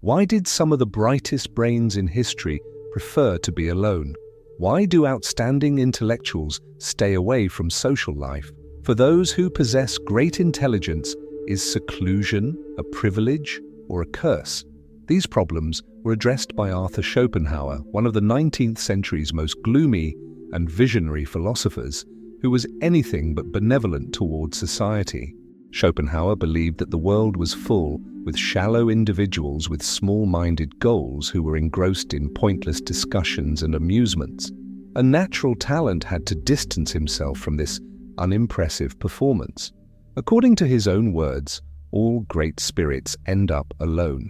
Why did some of the brightest brains in history prefer to be alone? Why do outstanding intellectuals stay away from social life? For those who possess great intelligence, is seclusion a privilege or a curse? These problems were addressed by Arthur Schopenhauer, one of the 19th century's most gloomy and visionary philosophers, who was anything but benevolent towards society. Schopenhauer believed that the world was full with shallow individuals with small-minded goals who were engrossed in pointless discussions and amusements. A natural talent had to distance himself from this unimpressive performance. According to his own words, all great spirits end up alone.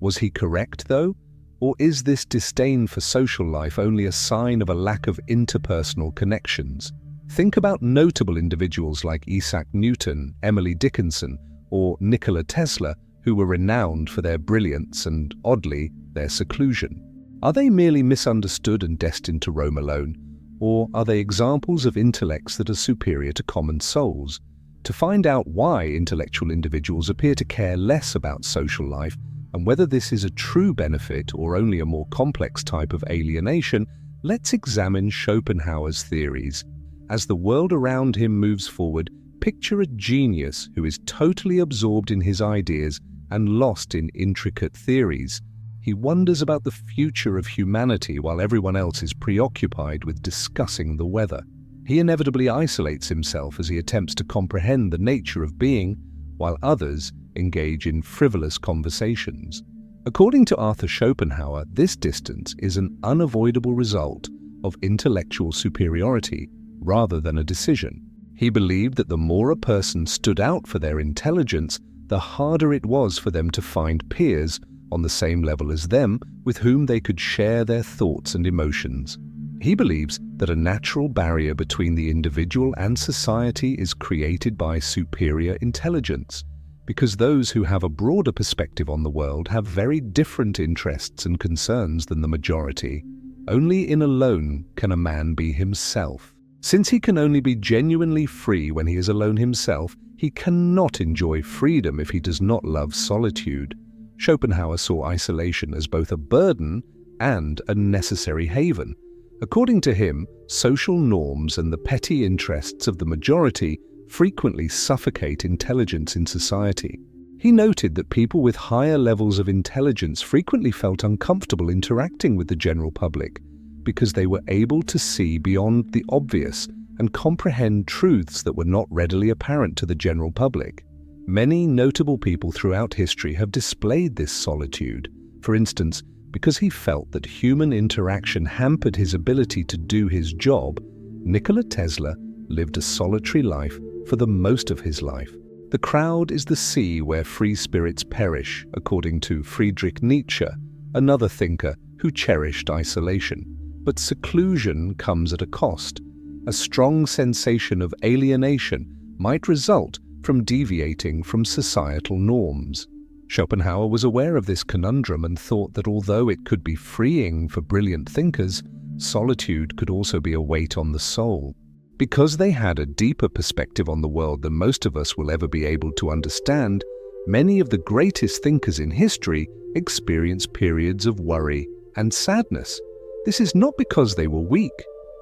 Was he correct, though? Or is this disdain for social life only a sign of a lack of interpersonal connections? Think about notable individuals like Isaac Newton, Emily Dickinson, or Nikola Tesla, who were renowned for their brilliance and, oddly, their seclusion. Are they merely misunderstood and destined to roam alone? Or are they examples of intellects that are superior to common souls? To find out why intellectual individuals appear to care less about social life and whether this is a true benefit or only a more complex type of alienation, let's examine Schopenhauer's theories. As the world around him moves forward, picture a genius who is totally absorbed in his ideas and lost in intricate theories. He wonders about the future of humanity while everyone else is preoccupied with discussing the weather. He inevitably isolates himself as he attempts to comprehend the nature of being, while others engage in frivolous conversations. According to Arthur Schopenhauer, this distance is an unavoidable result of intellectual superiority rather than a decision. He believed that the more a person stood out for their intelligence, the harder it was for them to find peers on the same level as them with whom they could share their thoughts and emotions. He believes that a natural barrier between the individual and society is created by superior intelligence, because those who have a broader perspective on the world have very different interests and concerns than the majority. Only in alone can a man be himself. Since he can only be genuinely free when he is alone himself, he cannot enjoy freedom if he does not love solitude. Schopenhauer saw isolation as both a burden and a necessary haven. According to him, social norms and the petty interests of the majority frequently suffocate intelligence in society. He noted that people with higher levels of intelligence frequently felt uncomfortable interacting with the general public because they were able to see beyond the obvious and comprehend truths that were not readily apparent to the general public. Many notable people throughout history have displayed this solitude. For instance, because he felt that human interaction hampered his ability to do his job, Nikola Tesla lived a solitary life for the most of his life. The crowd is the sea where free spirits perish, according to Friedrich Nietzsche, another thinker who cherished isolation. But seclusion comes at a cost. A strong sensation of alienation might result from deviating from societal norms. Schopenhauer was aware of this conundrum and thought that although it could be freeing for brilliant thinkers, solitude could also be a weight on the soul. Because they had a deeper perspective on the world than most of us will ever be able to understand, many of the greatest thinkers in history experienced periods of worry and sadness. This is not because they were weak.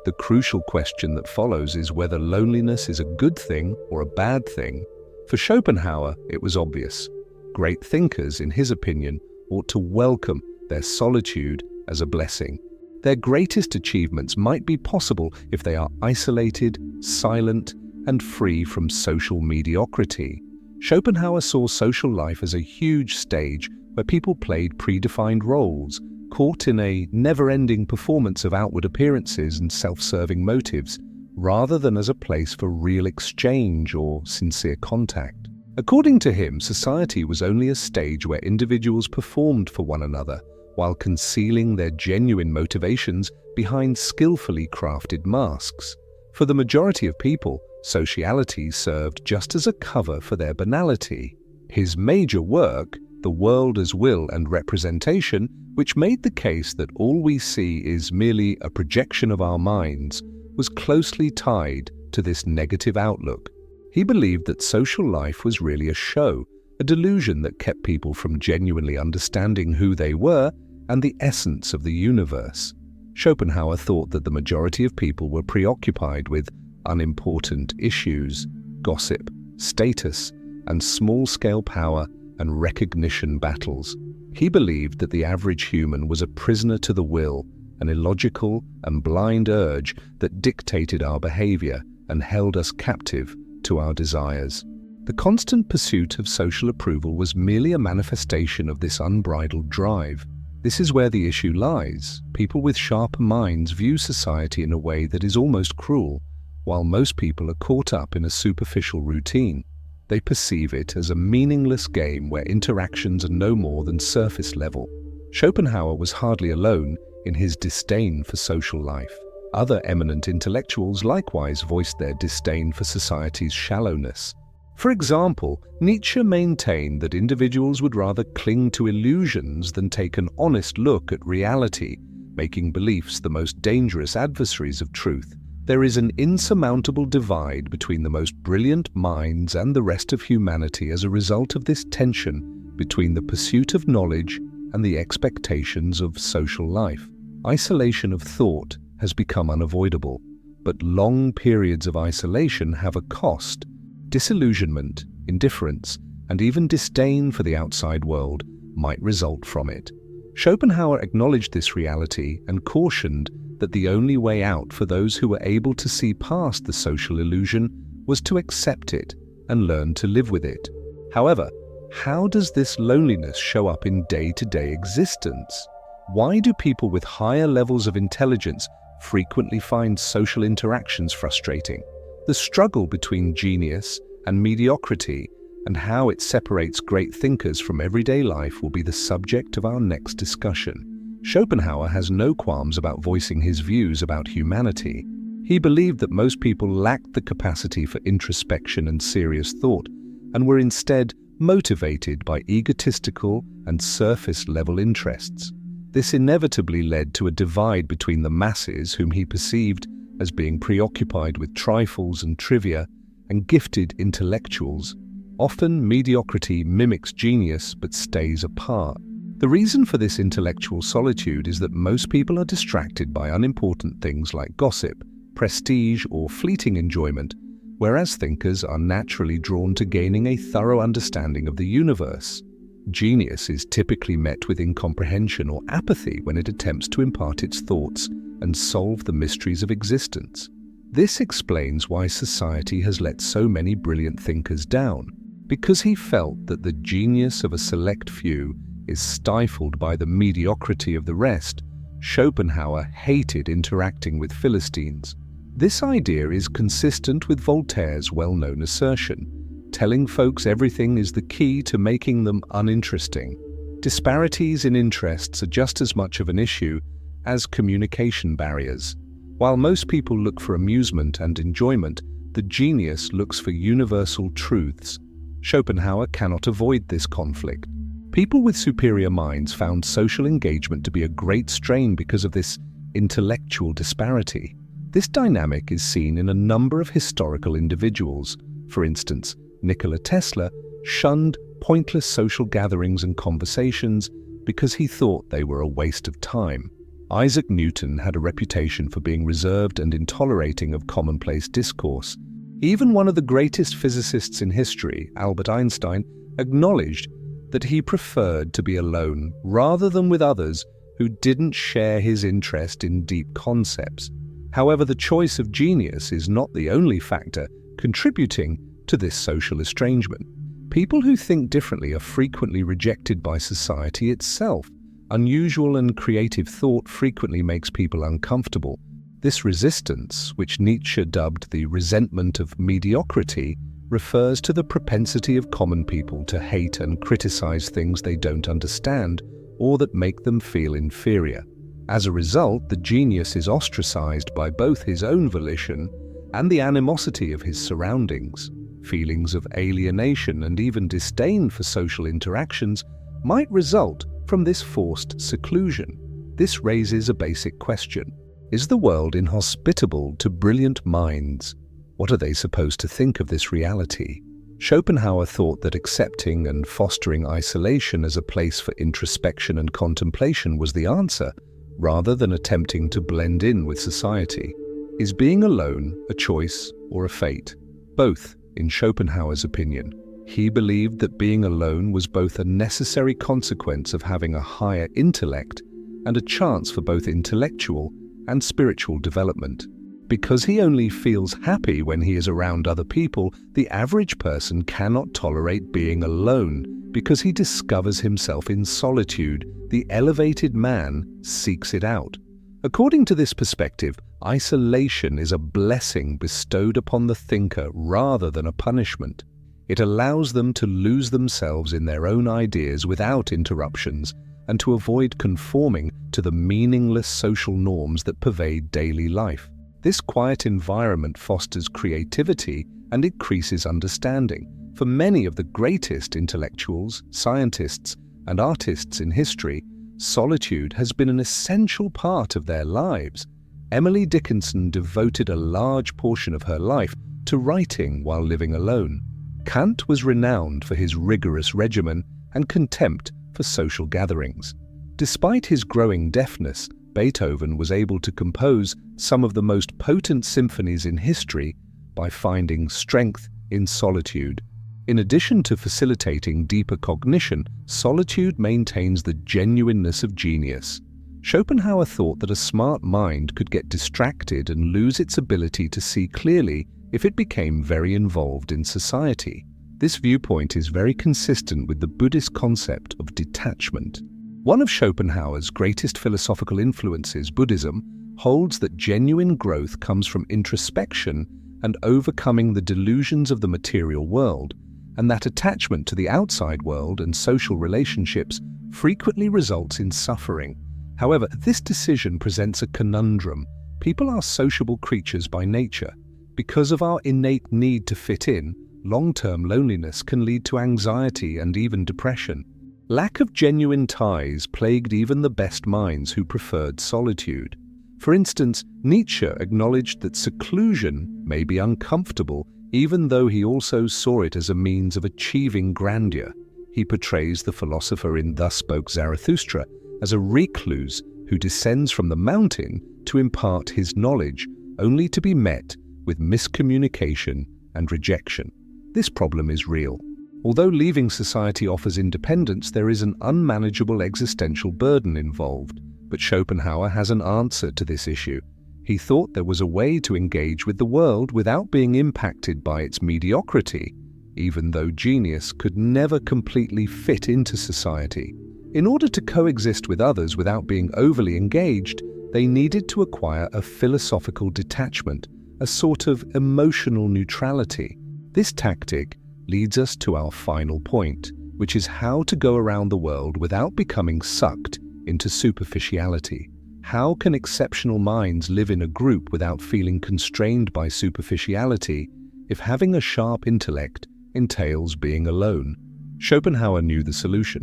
The crucial question that follows is whether loneliness is a good thing or a bad thing. For Schopenhauer, it was obvious. Great thinkers, in his opinion, ought to welcome their solitude as a blessing. Their greatest achievements might be possible if they are isolated, silent, and free from social mediocrity. Schopenhauer saw social life as a huge stage where people played predefined roles, caught in a never-ending performance of outward appearances and self-serving motives, rather than as a place for real exchange or sincere contact. According to him, society was only a stage where individuals performed for one another, while concealing their genuine motivations behind skillfully crafted masks. For the majority of people, sociality served just as a cover for their banality. His major work, The World as Will and Representation, which made the case that all we see is merely a projection of our minds, was closely tied to this negative outlook. He believed that social life was really a show, a delusion that kept people from genuinely understanding who they were and the essence of the universe. Schopenhauer thought that the majority of people were preoccupied with unimportant issues, gossip, status, and small-scale power and recognition battles. He believed that the average human was a prisoner to the will, an illogical and blind urge that dictated our behavior and held us captive to our desires. The constant pursuit of social approval was merely a manifestation of this unbridled drive. This is where the issue lies. People with sharper minds view society in a way that is almost cruel, while most people are caught up in a superficial routine. They perceive it as a meaningless game where interactions are no more than surface level. Schopenhauer was hardly alone in his disdain for social life. Other eminent intellectuals likewise voiced their disdain for society's shallowness. For example, Nietzsche maintained that individuals would rather cling to illusions than take an honest look at reality, making beliefs the most dangerous adversaries of truth. There is an insurmountable divide between the most brilliant minds and the rest of humanity as a result of this tension between the pursuit of knowledge and the expectations of social life. Isolation of thought has become unavoidable, but long periods of isolation have a cost. Disillusionment, indifference, and even disdain for the outside world might result from it. Schopenhauer acknowledged this reality and cautioned that the only way out for those who were able to see past the social illusion was to accept it and learn to live with it. However, how does this loneliness show up in day-to-day existence? Why do people with higher levels of intelligence frequently find social interactions frustrating? The struggle between genius and mediocrity and how it separates great thinkers from everyday life will be the subject of our next discussion. Schopenhauer has no qualms about voicing his views about humanity. He believed that most people lacked the capacity for introspection and serious thought, and were instead motivated by egotistical and surface-level interests. This inevitably led to a divide between the masses, whom he perceived as being preoccupied with trifles and trivia, and gifted intellectuals. Often, mediocrity mimics genius but stays apart. The reason for this intellectual solitude is that most people are distracted by unimportant things like gossip, prestige, or fleeting enjoyment, whereas thinkers are naturally drawn to gaining a thorough understanding of the universe. Genius is typically met with incomprehension or apathy when it attempts to impart its thoughts and solve the mysteries of existence. This explains why society has let so many brilliant thinkers down. Because he felt that the genius of a select few is stifled by the mediocrity of the rest, Schopenhauer hated interacting with Philistines. This idea is consistent with Voltaire's well-known assertion: telling folks everything is the key to making them uninteresting. Disparities in interests are just as much of an issue as communication barriers. While most people look for amusement and enjoyment, the genius looks for universal truths. Schopenhauer cannot avoid this conflict. People with superior minds found social engagement to be a great strain because of this intellectual disparity. This dynamic is seen in a number of historical individuals. For instance, Nikola Tesla shunned pointless social gatherings and conversations because he thought they were a waste of time. Isaac Newton had a reputation for being reserved and intolerating of commonplace discourse. Even one of the greatest physicists in history, Albert Einstein, acknowledged that he preferred to be alone rather than with others who didn't share his interest in deep concepts. However, the choice of genius is not the only factor contributing to this social estrangement. People who think differently are frequently rejected by society itself. Unusual and creative thought frequently makes people uncomfortable. This resistance, which Nietzsche dubbed the resentment of mediocrity, refers to the propensity of common people to hate and criticize things they don't understand or that make them feel inferior. As a result, the genius is ostracized by both his own volition and the animosity of his surroundings. Feelings of alienation and even disdain for social interactions might result from this forced seclusion. This raises a basic question. Is the world inhospitable to brilliant minds? What are they supposed to think of this reality? Schopenhauer thought that accepting and fostering isolation as a place for introspection and contemplation was the answer, rather than attempting to blend in with society. Is being alone a choice or a fate? Both, in Schopenhauer's opinion. He believed that being alone was both a necessary consequence of having a higher intellect and a chance for both intellectual and spiritual development. Because he only feels happy when he is around other people, the average person cannot tolerate being alone because he discovers himself in solitude. The elevated man seeks it out. According to this perspective, isolation is a blessing bestowed upon the thinker rather than a punishment. It allows them to lose themselves in their own ideas without interruptions and to avoid conforming to the meaningless social norms that pervade daily life. This quiet environment fosters creativity and increases understanding. For many of the greatest intellectuals, scientists, and artists in history, solitude has been an essential part of their lives. Emily Dickinson devoted a large portion of her life to writing while living alone. Kant was renowned for his rigorous regimen and contempt for social gatherings. Despite his growing deafness, Beethoven was able to compose some of the most potent symphonies in history by finding strength in solitude. In addition to facilitating deeper cognition, solitude maintains the genuineness of genius. Schopenhauer thought that a smart mind could get distracted and lose its ability to see clearly if it became very involved in society. This viewpoint is very consistent with the Buddhist concept of detachment. One of Schopenhauer's greatest philosophical influences, Buddhism, holds that genuine growth comes from introspection and overcoming the delusions of the material world, and that attachment to the outside world and social relationships frequently results in suffering. However, this decision presents a conundrum. People are sociable creatures by nature. Because of our innate need to fit in, long-term loneliness can lead to anxiety and even depression. Lack of genuine ties plagued even the best minds who preferred solitude. For instance, Nietzsche acknowledged that seclusion may be uncomfortable, even though he also saw it as a means of achieving grandeur. He portrays the philosopher in Thus Spoke Zarathustra as a recluse who descends from the mountain to impart his knowledge, only to be met with miscommunication and rejection. This problem is real. Although leaving society offers independence, there is an unmanageable existential burden involved. But Schopenhauer has an answer to this issue. He thought there was a way to engage with the world without being impacted by its mediocrity, even though genius could never completely fit into society. In order to coexist with others without being overly engaged, they needed to acquire a philosophical detachment, a sort of emotional neutrality. This tactic leads us to our final point, which is how to go around the world without becoming sucked into superficiality. How can exceptional minds live in a group without feeling constrained by superficiality if having a sharp intellect entails being alone? Schopenhauer knew the solution: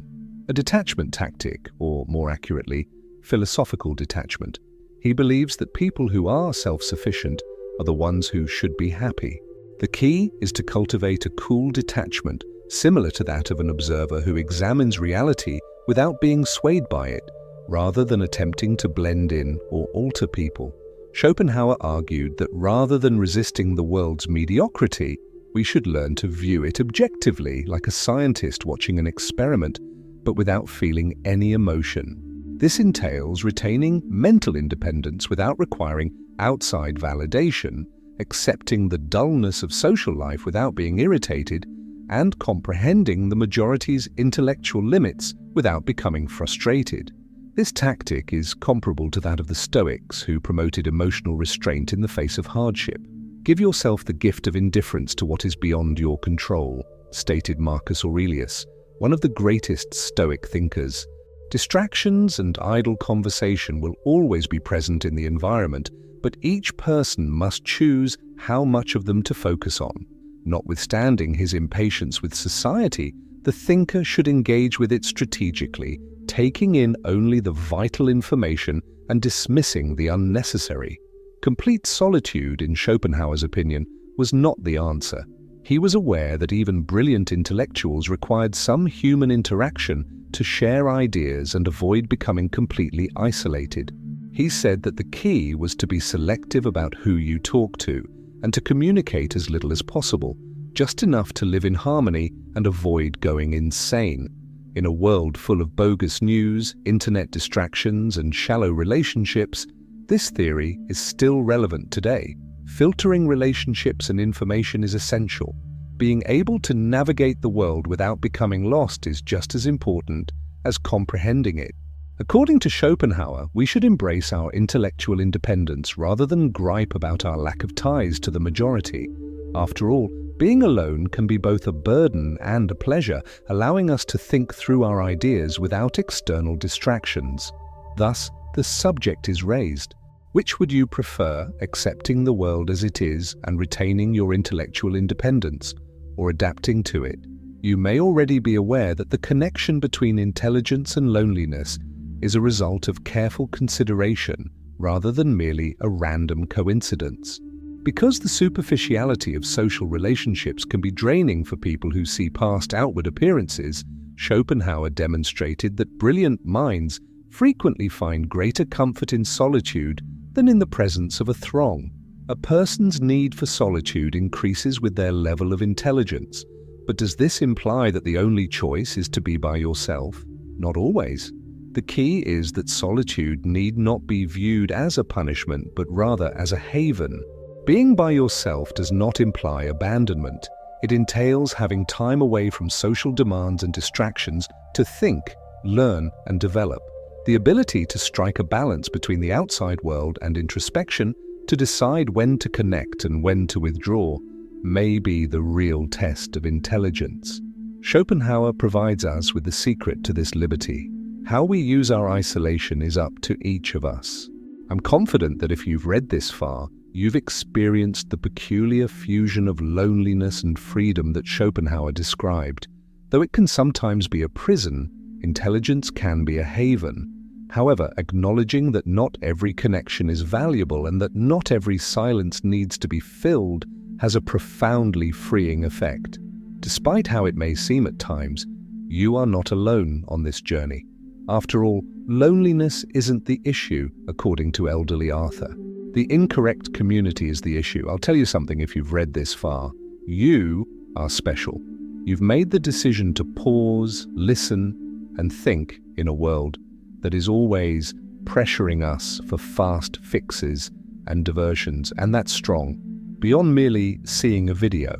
a detachment tactic, or more accurately, philosophical detachment. He believes that people who are self-sufficient are the ones who should be happy. The key is to cultivate a cool detachment, similar to that of an observer who examines reality without being swayed by it, rather than attempting to blend in or alter people. Schopenhauer argued that rather than resisting the world's mediocrity, we should learn to view it objectively, like a scientist watching an experiment, but without feeling any emotion. This entails retaining mental independence without requiring outside validation, accepting the dullness of social life without being irritated, and comprehending the majority's intellectual limits without becoming frustrated. This tactic is comparable to that of the Stoics, who promoted emotional restraint in the face of hardship. Give yourself the gift of indifference to what is beyond your control, stated Marcus Aurelius, one of the greatest Stoic thinkers. Distractions and idle conversation will always be present in the environment, but each person must choose how much of them to focus on. Notwithstanding his impatience with society, the thinker should engage with it strategically, taking in only the vital information and dismissing the unnecessary. Complete solitude, in Schopenhauer's opinion, was not the answer. He was aware that even brilliant intellectuals required some human interaction to share ideas and avoid becoming completely isolated. He said that the key was to be selective about who you talk to and to communicate as little as possible, just enough to live in harmony and avoid going insane. In a world full of bogus news, internet distractions, and shallow relationships, this theory is still relevant today. Filtering relationships and information is essential. Being able to navigate the world without becoming lost is just as important as comprehending it. According to Schopenhauer, we should embrace our intellectual independence rather than gripe about our lack of ties to the majority. After all, being alone can be both a burden and a pleasure, allowing us to think through our ideas without external distractions. Thus, the subject is raised. Which would you prefer, accepting the world as it is and retaining your intellectual independence, or adapting to it? You may already be aware that the connection between intelligence and loneliness is a result of careful consideration rather than merely a random coincidence. Because the superficiality of social relationships can be draining for people who see past outward appearances, Schopenhauer demonstrated that brilliant minds frequently find greater comfort in solitude than in the presence of a throng. A person's need for solitude increases with their level of intelligence. But does this imply that the only choice is to be by yourself? Not always. The key is that solitude need not be viewed as a punishment, but rather as a haven. Being by yourself does not imply abandonment. It entails having time away from social demands and distractions to think, learn, and develop. The ability to strike a balance between the outside world and introspection, to decide when to connect and when to withdraw, may be the real test of intelligence. Schopenhauer provides us with the secret to this liberty. How we use our isolation is up to each of us. I'm confident that if you've read this far, you've experienced the peculiar fusion of loneliness and freedom that Schopenhauer described. Though it can sometimes be a prison, intelligence can be a haven. However, acknowledging that not every connection is valuable and that not every silence needs to be filled has a profoundly freeing effect. Despite how it may seem at times, you are not alone on this journey. After all, loneliness isn't the issue, according to elderly Arthur. The incorrect community is the issue. I'll tell you something if you've read this far. You are special. You've made the decision to pause, listen, and think in a world that is always pressuring us for fast fixes and diversions, and that's strong. Beyond merely seeing a video,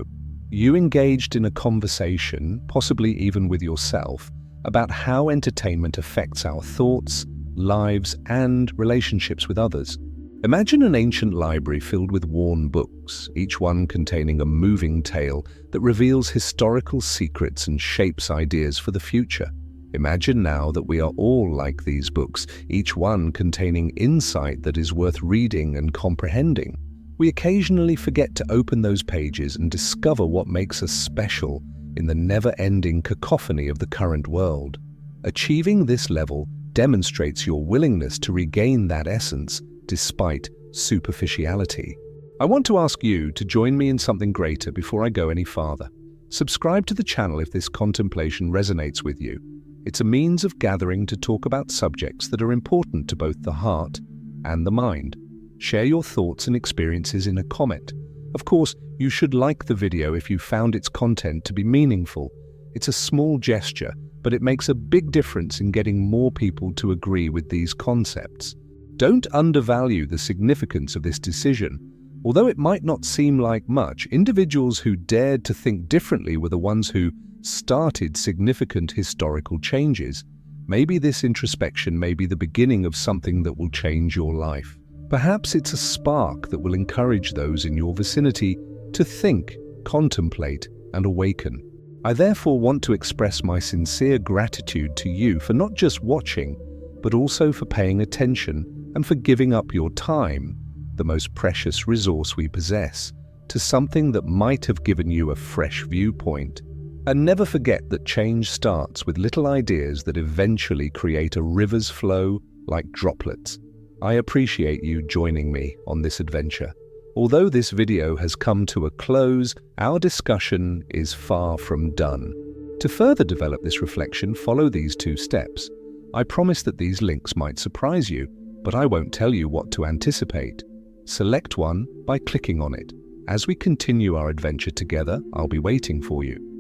you engaged in a conversation, possibly even with yourself, about how entertainment affects our thoughts, lives, and relationships with others. Imagine an ancient library filled with worn books, each one containing a moving tale that reveals historical secrets and shapes ideas for the future. Imagine now that we are all like these books, each one containing insight that is worth reading and comprehending. We occasionally forget to open those pages and discover what makes us special in the never-ending cacophony of the current world. Achieving this level demonstrates your willingness to regain that essence despite superficiality. I want to ask you to join me in something greater before I go any farther. Subscribe to the channel if this contemplation resonates with you. It's a means of gathering to talk about subjects that are important to both the heart and the mind. Share your thoughts and experiences in a comment. Of course, you should like the video if you found its content to be meaningful. It's a small gesture, but it makes a big difference in getting more people to agree with these concepts. Don't undervalue the significance of this decision. Although it might not seem like much, individuals who dared to think differently were the ones who started significant historical changes. Maybe this introspection may be the beginning of something that will change your life. Perhaps it's a spark that will encourage those in your vicinity to think, contemplate, and awaken. I therefore want to express my sincere gratitude to you for not just watching, but also for paying attention and for giving up your time, the most precious resource we possess, to something that might have given you a fresh viewpoint. And never forget that change starts with little ideas that eventually create a river's flow like droplets. I appreciate you joining me on this adventure. Although this video has come to a close, our discussion is far from done. To further develop this reflection, follow these 2 steps. I promise that these links might surprise you, but I won't tell you what to anticipate. Select one by clicking on it. As we continue our adventure together, I'll be waiting for you.